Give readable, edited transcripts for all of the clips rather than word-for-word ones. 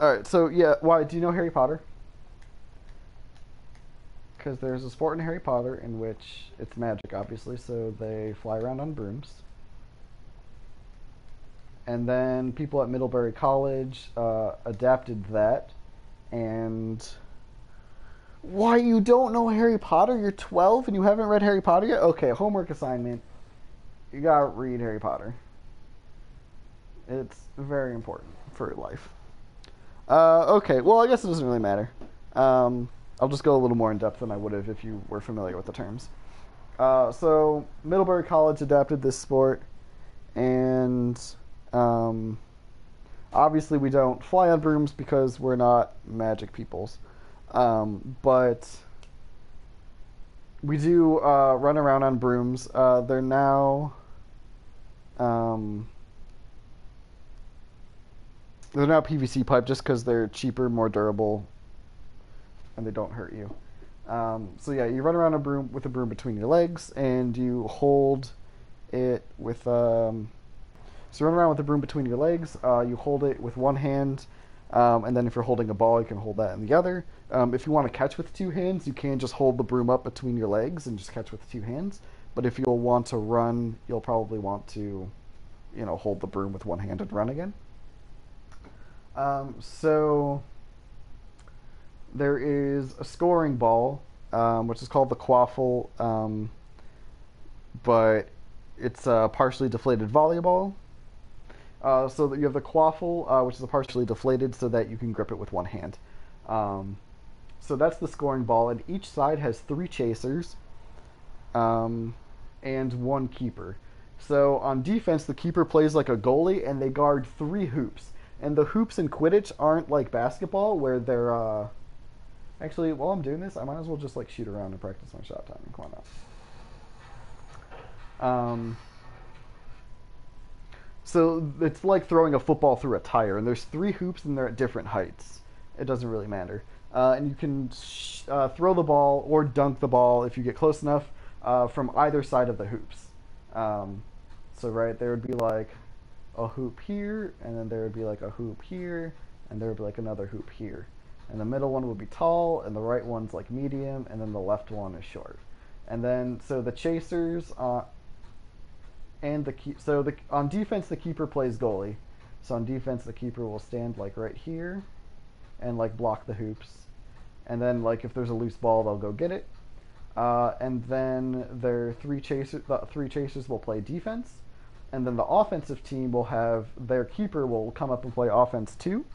All right, so yeah, why do you know Harry Potter? Because there's a sport in Harry Potter in which it's magic, obviously, so they fly around on brooms. And then people at Middlebury College adapted that. And why you don't know Harry Potter? You're 12 and you haven't read Harry Potter yet? Okay, homework assignment. You gotta read Harry Potter. It's very important for your life. Okay, well, I guess it doesn't really matter. I'll just go a little more in depth than I would have if you were familiar with the terms. So, Middlebury College adapted this sport, and um, obviously we don't fly on brooms because we're not magic peoples. But we do run around on brooms. They're now. Um, they're now PVC pipe just because they're cheaper, more durable, and they don't hurt you. So yeah, you run around a broom with a broom between your legs, and you hold it with. So you run around with the broom between your legs. You hold it with one hand, and then if you're holding a ball, you can hold that in the other. If you want to catch with two hands, you can just hold the broom up between your legs and just catch with two hands. But if you'll want to run, you'll probably want to, hold the broom with one hand and run again. So there is a scoring ball, which is called the quaffle, but it's a partially deflated volleyball. So that you have the quaffle, which is a partially deflated, so that you can grip it with one hand. So that's the scoring ball, and each side has three chasers and one keeper. So on defense, the keeper plays like a goalie, and they guard three hoops. And the hoops in Quidditch aren't like basketball, where they're actually, while I'm doing this, I might as well just like shoot around and practice my shot timing. Come on now. So it's like throwing a football through a tire, and there's three hoops, and they're at different heights. It doesn't really matter. And you can throw the ball or dunk the ball if you get close enough from either side of the hoops. So right there would be like a hoop here, and then there would be like a hoop here, and there would be like another hoop here. And the middle one would be tall, and the right one's like medium, and then the left one is short. And then so the chasers and on defense the keeper plays goalie. So on defense the keeper will stand like right here and like block the hoops. And then like if there's a loose ball, they'll go get it. And then the three chasers will play defense. And then the offensive team will have their keeper will come up and play offense too.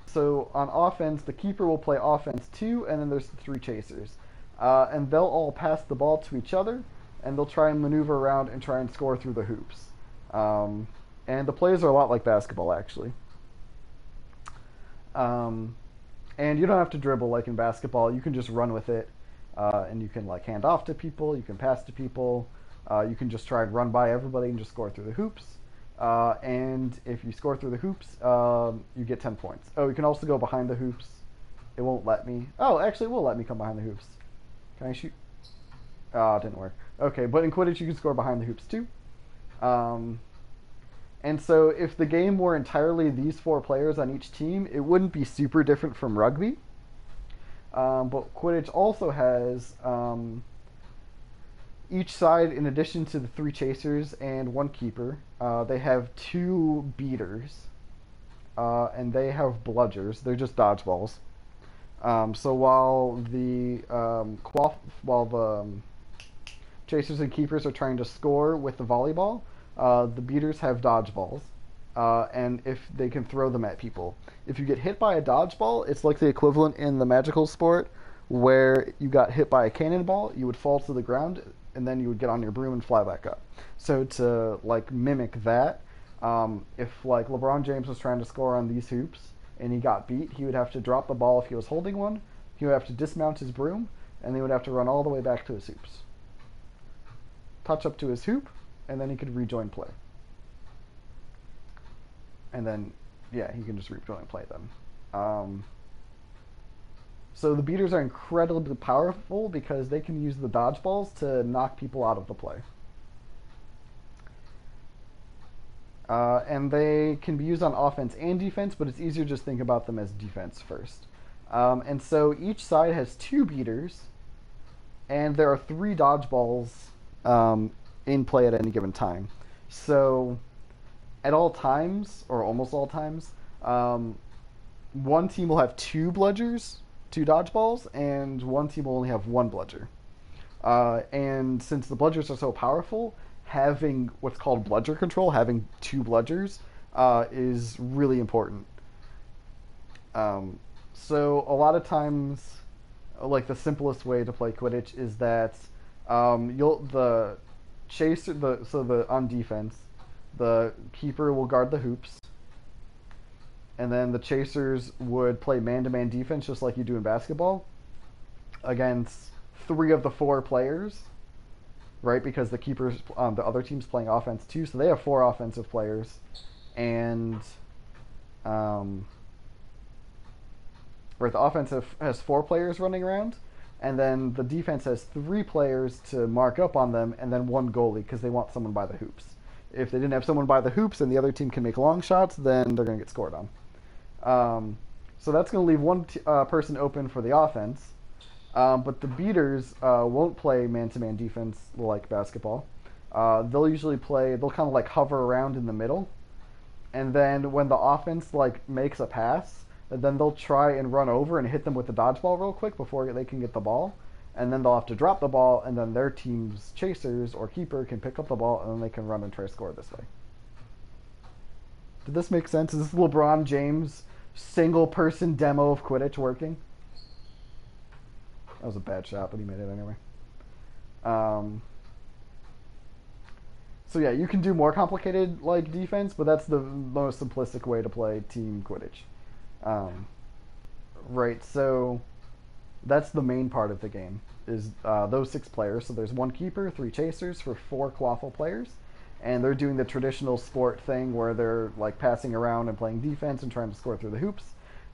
So on offense, the keeper will play offense too, and then there's the three chasers. And they'll all pass the ball to each other, and they'll try and maneuver around and try and score through the hoops. And the plays are a lot like basketball, actually. And you don't have to dribble like in basketball. You can just run with it, and you can like hand off to people. You can pass to people. You can just try and run by everybody and just score through the hoops. And if you score through the hoops, you get 10 points. Oh, you can also go behind the hoops. It won't let me. Oh, actually, it will let me come behind the hoops. Can I shoot? Ah, it didn't work. Okay, but in Quidditch, you can score behind the hoops too. And so if the game were entirely these four players on each team, it wouldn't be super different from rugby. But Quidditch also has each side, in addition to the three chasers and one keeper, they have two beaters, and they have bludgers. They're just dodgeballs. So while the chasers and keepers are trying to score with the volleyball, the beaters have dodgeballs, and if they can throw them at people. If you get hit by a dodgeball, it's like the equivalent in the magical sport where you got hit by a cannonball, you would fall to the ground, and then you would get on your broom and fly back up. So to like mimic that, if like LeBron James was trying to score on these hoops and he got beat, he would have to drop the ball if he was holding one, he would have to dismount his broom, and he would have to run all the way back to his hoops. Touch up to his hoop, and then he could rejoin play. And then, yeah, he can just rejoin play them. So the beaters are incredibly powerful because they can use the dodgeballs to knock people out of the play. And they can be used on offense and defense, but it's easier to just think about them as defense first. And so each side has two beaters, and there are three dodgeballs in play at any given time. So at all times, or almost all times, one team will have two bludgers, two dodgeballs, and one team will only have one bludger. And since the bludgers are so powerful, having what's called bludger control, having two bludgers, is really important. So a lot of times, like the simplest way to play Quidditch is that the chaser on defense, the keeper will guard the hoops, and then the chasers would play man-to-man defense just like you do in basketball against three of the four players, right? Because the keepers on the other team's playing offense too, so they have four offensive players, and right, the offense has four players running around, and then the defense has three players to mark up on them, and then one goalie because they want someone by the hoops. If they didn't have someone by the hoops and the other team can make long shots, then they're going to get scored on. So that's going to leave one person open for the offense. But the beaters won't play man-to-man defense like basketball. They'll kind of like hover around in the middle. And then when the offense like makes a pass, then they'll try and run over and hit them with the dodgeball real quick before they can get the ball. And then they'll have to drop the ball, and then their team's chasers or keeper can pick up the ball, and then they can run and try to score this way. Did this make sense? Is this LeBron James single-person demo of Quidditch working? That was a bad shot, but he made it anyway. So yeah, you can do more complicated like defense, but that's the most simplistic way to play team Quidditch. Right, so that's the main part of the game, is those six players. So there's one keeper, three chasers for four quaffle players, and they're doing the traditional sport thing where they're like passing around and playing defense and trying to score through the hoops.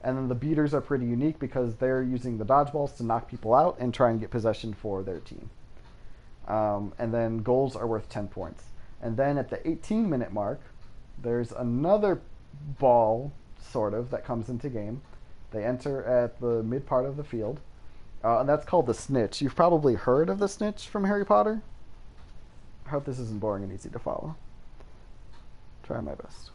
And then the beaters are pretty unique because they're using the dodgeballs to knock people out and try and get possession for their team. And then goals are worth 10 points. And then at the 18-minute mark, there's another ball, sort of, that comes into game. They enter at the mid part of the field. And that's called the snitch. You've probably heard of the snitch from Harry Potter. I hope this isn't boring and easy to follow. Try my best.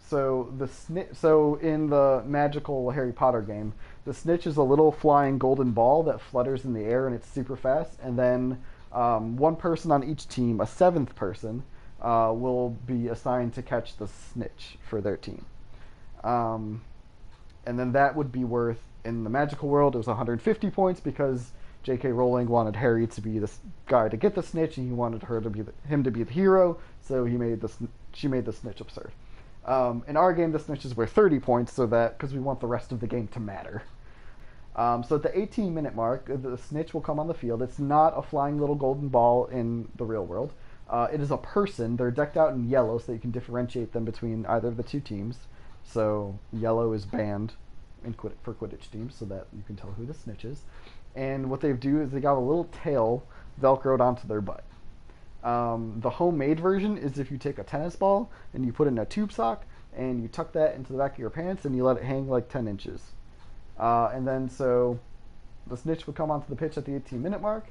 So in the magical Harry Potter game, the snitch is a little flying golden ball that flutters in the air and it's super fast. And then one person on each team, a seventh person, will be assigned to catch the snitch for their team. And then that would be worth, in the magical world, it was 150 points because J.K. Rowling wanted Harry to be the guy to get the snitch, and he wanted him to be the hero, so she made the snitch absurd. In our game, the snitch is worth 30 points, because we want the rest of the game to matter. So at the 18-minute mark, the snitch will come on the field. It's not a flying little golden ball in the real world. It is a person. They're decked out in yellow so that you can differentiate them between either of the two teams. So yellow is banned for Quidditch teams so that you can tell who the snitch is. And what they do is they got a little tail velcroed onto their butt. The homemade version is if you take a tennis ball and you put it in a tube sock and you tuck that into the back of your pants and you let it hang like 10 inches. And then so the snitch would come onto the pitch at the 18-minute mark,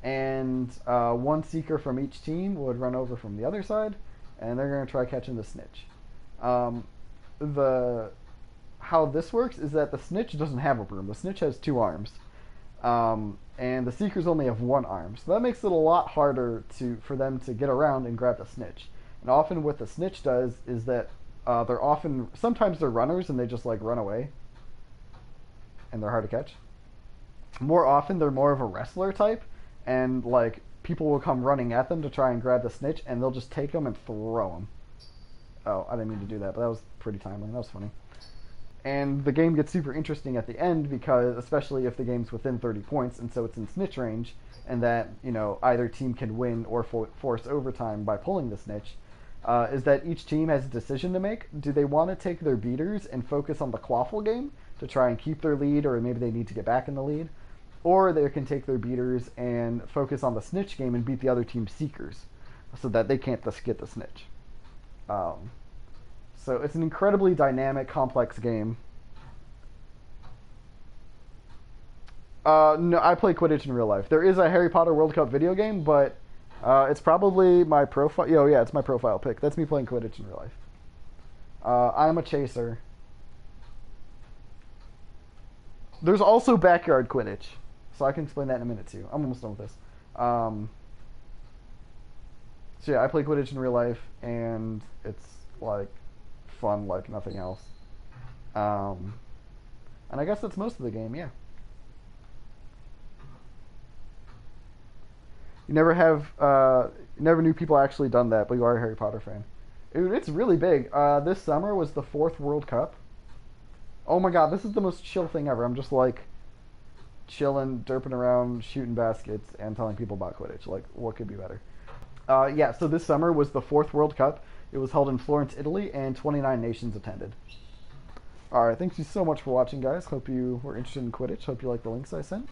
and one seeker from each team would run over from the other side, and they're going to try catching the snitch. How this works is that the snitch doesn't have a broom. The snitch has two arms. And the seekers only have one arm. So that makes it a lot harder for them to get around and grab the snitch. And often what the snitch does is that sometimes they're runners and they just like run away. And they're hard to catch. More often they're more of a wrestler type, and like people will come running at them to try and grab the snitch, and they'll just take them and throw them. Oh, I didn't mean to do that, but that was pretty timely. That was funny. And the game gets super interesting at the end because, especially if the game's within 30 points, and so it's in snitch range, and that, either team can win or force overtime by pulling the snitch, is that each team has a decision to make. Do they want to take their beaters and focus on the quaffle game to try and keep their lead, or maybe they need to get back in the lead? Or they can take their beaters and focus on the snitch game and beat the other team's seekers. so that they can't just get the snitch. Um, so it's an incredibly dynamic, complex game. No, I play Quidditch in real life. There is a Harry Potter World Cup video game, but it's probably my profile. Oh yeah, it's my profile pic. That's me playing Quidditch in real life. I'm a chaser. There's also backyard Quidditch, so I can explain that in a minute too. I'm almost done with this. So yeah, I play Quidditch in real life, and it's like fun like nothing else. Um, and I guess that's most of the game. Yeah. You never knew people actually done that, but you are a Harry Potter fan. Dude, it's really big. This summer was the fourth World Cup. Oh my god, this is the most chill thing ever. I'm just like chilling, derping around, shooting baskets, and telling people about Quidditch. Like, what could be better? Yeah, so this summer was the fourth World Cup. It was held in Florence, Italy, and 29 nations attended. Alright, thank you so much for watching, guys. Hope you were interested in Quidditch. Hope you liked the links I sent.